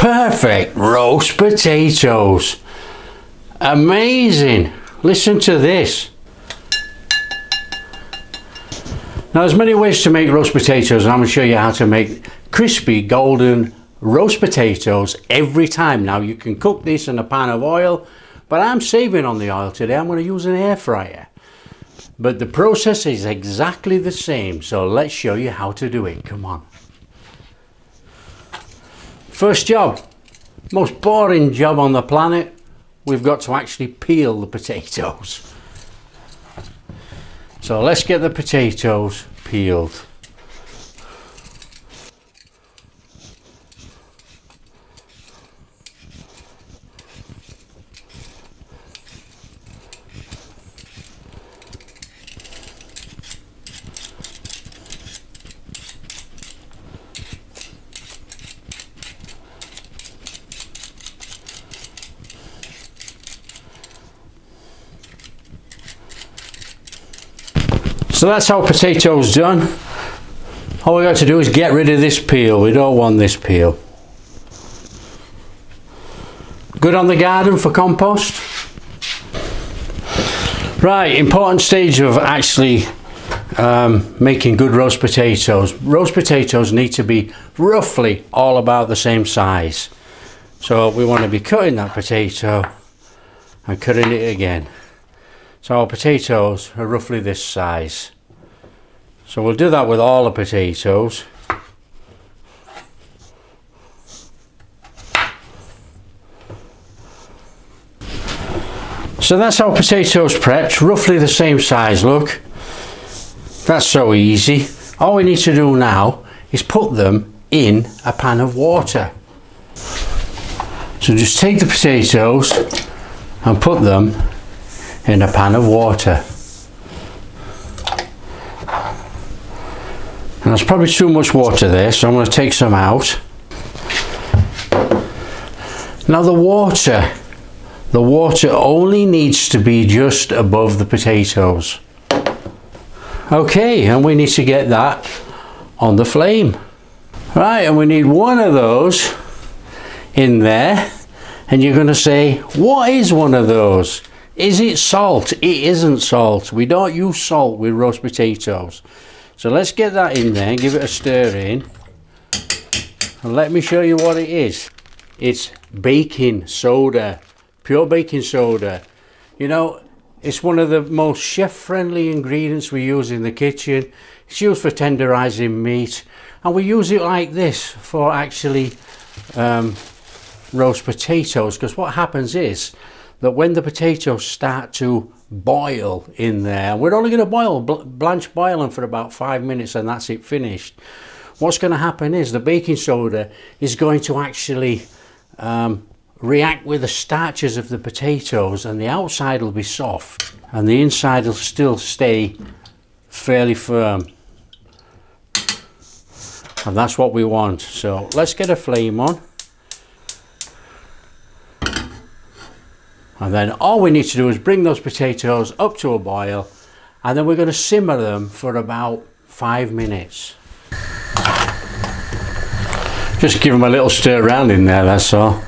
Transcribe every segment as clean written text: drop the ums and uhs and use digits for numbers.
Perfect roast potatoes. Amazing. Listen to this. Now there's many ways to make roast potatoes, and I'm going to show you how to make crispy golden roast potatoes every time. Now you can cook this in a pan of oil, but I'm saving on the oil today. I'm going to use an air fryer. But the process is exactly the same, so let's show you how to do it. Come on. First job, most boring job on the planet. We've got to actually peel the potatoes. So let's get the potatoes peeled. So that's how potatoes done. All we got to do is get rid of this peel. We don't want this peel. Good on the garden for compost. Right, important stage of actually making good roast potatoes. Roast potatoes need to be roughly all about the same size. So we want to be cutting that potato and cutting it again. So our potatoes are roughly this size. So we'll do that with all the potatoes. So that's our potatoes prepped, roughly the same size, look. That's so easy. All we need to do now is put them in a pan of water. So just take the potatoes and put them in a pan of water. And there's probably too much water there, so I'm going to take some out. Now the water only needs to be just above the potatoes. Okay, and we need to get that on the flame. Right, and we need one of those in there. And you're going to say, what is one of those? Is it salt? It isn't salt. We don't use salt with roast potatoes. So let's get that in there and give it a stir in. And let me show you what it is. It's baking soda, pure baking soda. You know, it's one of the most chef-friendly ingredients we use in the kitchen. It's used for tenderizing meat. And we use it like this for actually roast potatoes, because what happens is that when the potatoes start to boil in there, we're only going to blanch boil them for about 5 minutes and that's it, finished. What's going to happen is the baking soda is going to actually react with the starches of the potatoes, and the outside will be soft and the inside will still stay fairly firm, and that's what we want. So let's get a flame on. And then all we need to do is bring those potatoes up to a boil, and then we're going to simmer them for about 5 minutes. Just give them a little stir around in there, that's all.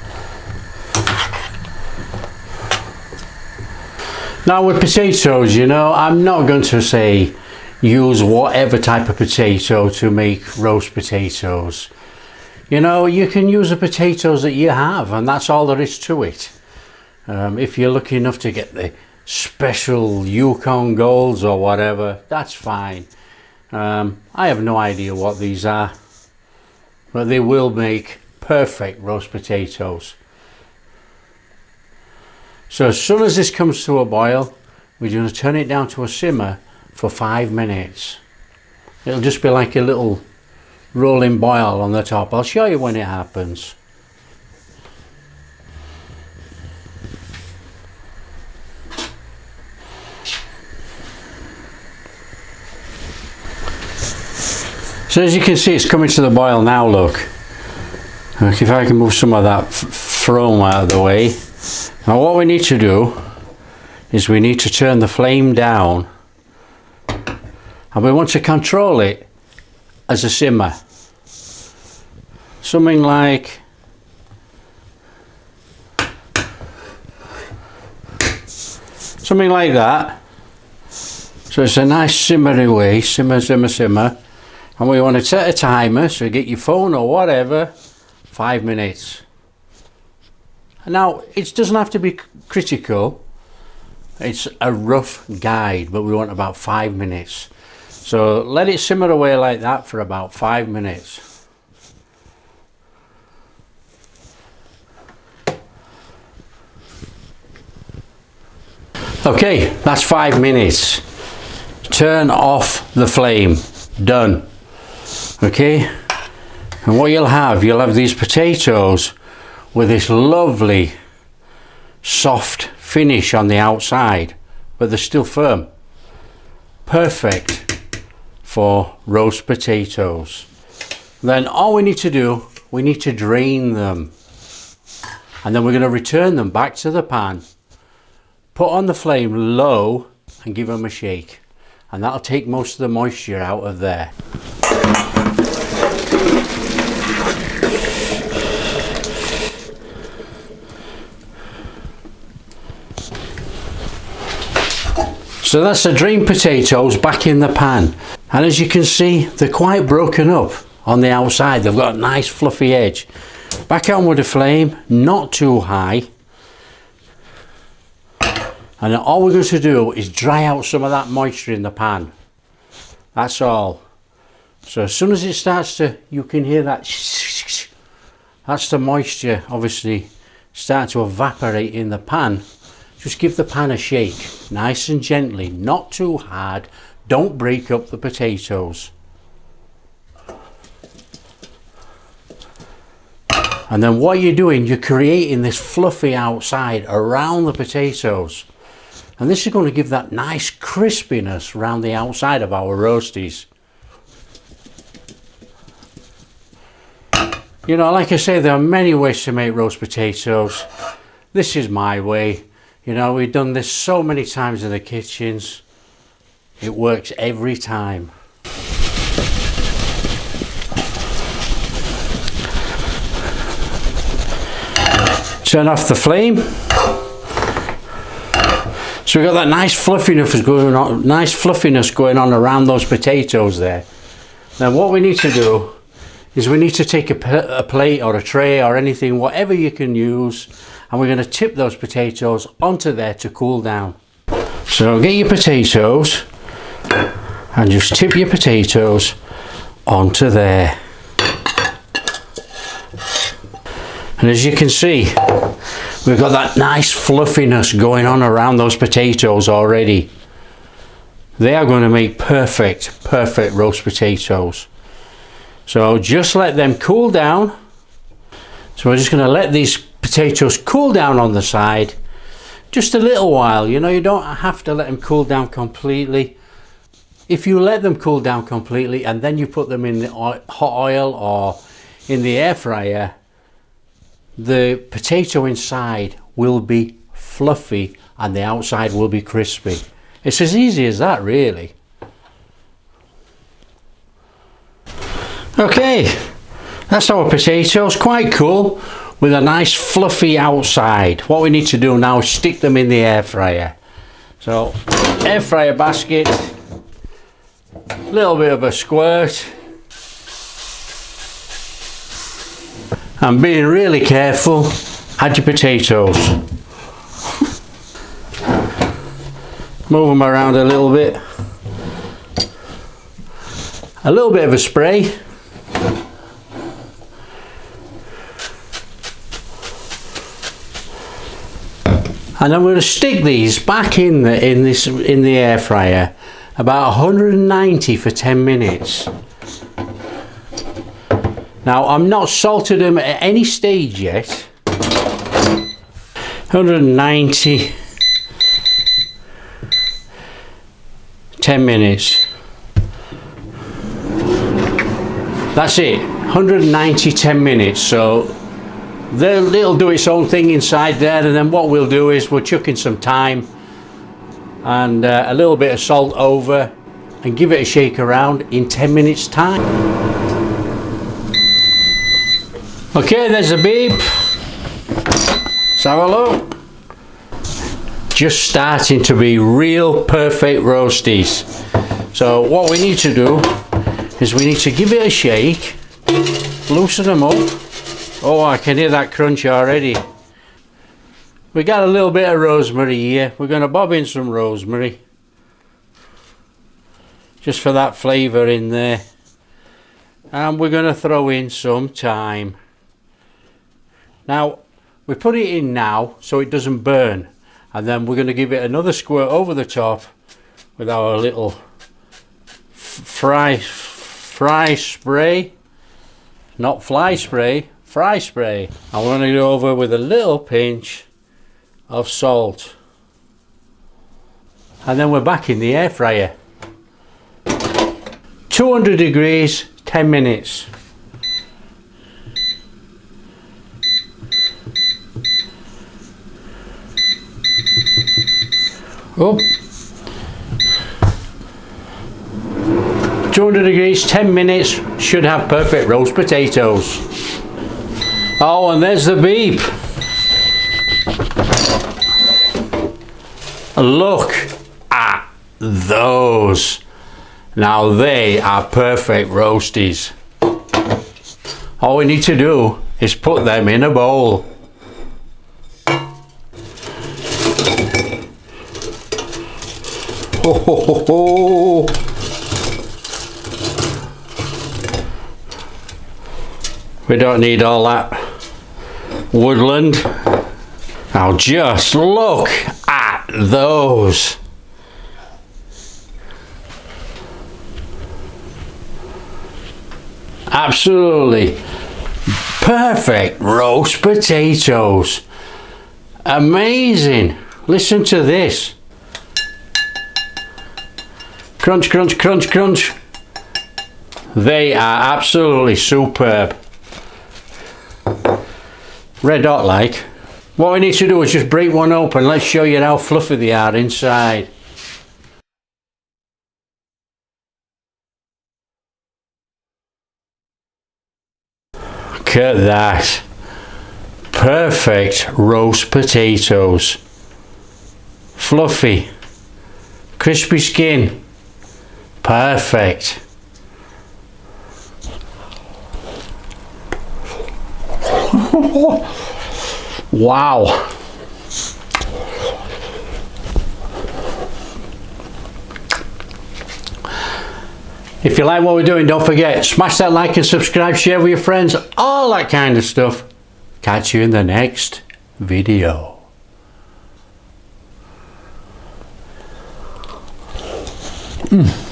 Now with potatoes, you know, I'm not going to say use whatever type of potato to make roast potatoes. You know, you can use the potatoes that you have, and that's all there is to it. If you're lucky enough to get the special Yukon Golds or whatever, that's fine. I have no idea what these are, but they will make perfect roast potatoes. So as soon as this comes to a boil, we're going to turn it down to a simmer for 5 minutes. It'll just be like a little rolling boil on the top. I'll show you when it happens. So as you can see, it's coming to the boil now, look. If I can move some of that foam out of the way. Now what we need to do is we need to turn the flame down, and we want to control it as a simmer. Something like something like that. So it's a nice simmery way, simmer, simmer, simmer. And we want to set a timer, so get your phone or whatever, 5 minutes. Now, it doesn't have to be critical. It's a rough guide, but we want about 5 minutes. So let it simmer away like that for about 5 minutes. Okay, that's 5 minutes. Turn off the flame. Done. Okay, and what you'll have these potatoes with this lovely soft finish on the outside, but they're still firm. Perfect for roast potatoes. Then all we need to do, we need to drain them, and then we're going to return them back to the pan, put on the flame low and give them a shake, and that'll take most of the moisture out of there. So that's the drained potatoes back in the pan, and as you can see, they're quite broken up on the outside. They've got a nice fluffy edge. Back on with the flame, not too high, and all we're going to do is dry out some of that moisture in the pan. That's all. So as soon as it starts to, you can hear that, that's the moisture obviously start to evaporate in the pan. Just give the pan a shake, nice and gently, not too hard. Don't break up the potatoes. And then what you're doing, you're creating this fluffy outside around the potatoes. And this is going to give that nice crispiness around the outside of our roasties. You know, like I say, there are many ways to make roast potatoes. This is my way. You know, we've done this so many times in the kitchens. It works every time. Turn off the flame. So we've got that nice fluffiness going on around those potatoes there. Now what we need to do is we need to take a plate or a tray or anything, whatever you can use, and we're going to tip those potatoes onto there to cool down. So get your potatoes and just tip your potatoes onto there. And as you can see, we've got that nice fluffiness going on around those potatoes already. They are going to make perfect roast potatoes. So just let them cool down. So we're just going to let these potatoes cool down on the side just a little while. You know, you don't have to let them cool down completely. If you let them cool down completely and then you put them in the hot oil or in the air fryer, the potato inside will be fluffy and the outside will be crispy. It's as easy as that, really. Okay, that's our potatoes, quite cool, with a nice fluffy outside. What we need to do now is stick them in the air fryer. So, air fryer basket, a little bit of a squirt, and being really careful, add your potatoes. Move them around a little bit of a spray. And I'm going to stick these back in the air fryer about 190 for 10 minutes. Now I'm not salted them at any stage yet. 190, 10 minutes. That's it, 190, 10 minutes. So it'll do its own thing inside there, and then what we'll do is we'll chuck in some thyme and a little bit of salt over and give it a shake around in 10 minutes time. Okay, there's a beep. Let's have a look. just starting to be real perfect roasties. So what we need to do is we need to give it a shake, loosen them up. Oh, I can hear that crunch already. We got a little bit of rosemary here. We're going to bob in some rosemary, just for that flavour in there. And we're going to throw in some thyme. Now, we put it in now so it doesn't burn. And then we're going to give it another squirt over the top with our little fry spray. Not fly spray, fry spray. And we're going to go over with a little pinch of salt. And then we're back in the air fryer. 200 degrees, 10 minutes. Oh. 200 degrees, 10 minutes, should have perfect roast potatoes. Oh, and there's the beep. Look at those. Now they are perfect roasties. All we need to do is put them in a bowl. Ho, ho, ho, ho. We don't need all that woodland. Now just look at those. Absolutely perfect roast potatoes. Amazing. Listen to this. Crunch, crunch, crunch, crunch. They are absolutely superb. Red hot like. What we need to do is just break one open. Let's show you how fluffy they are inside. Look at that. Perfect roast potatoes. Fluffy. Crispy skin. Perfect. Wow. If you like what we're doing, don't forget, smash that like and subscribe, share with your friends, all that kind of stuff. Catch you in the next video. Mm.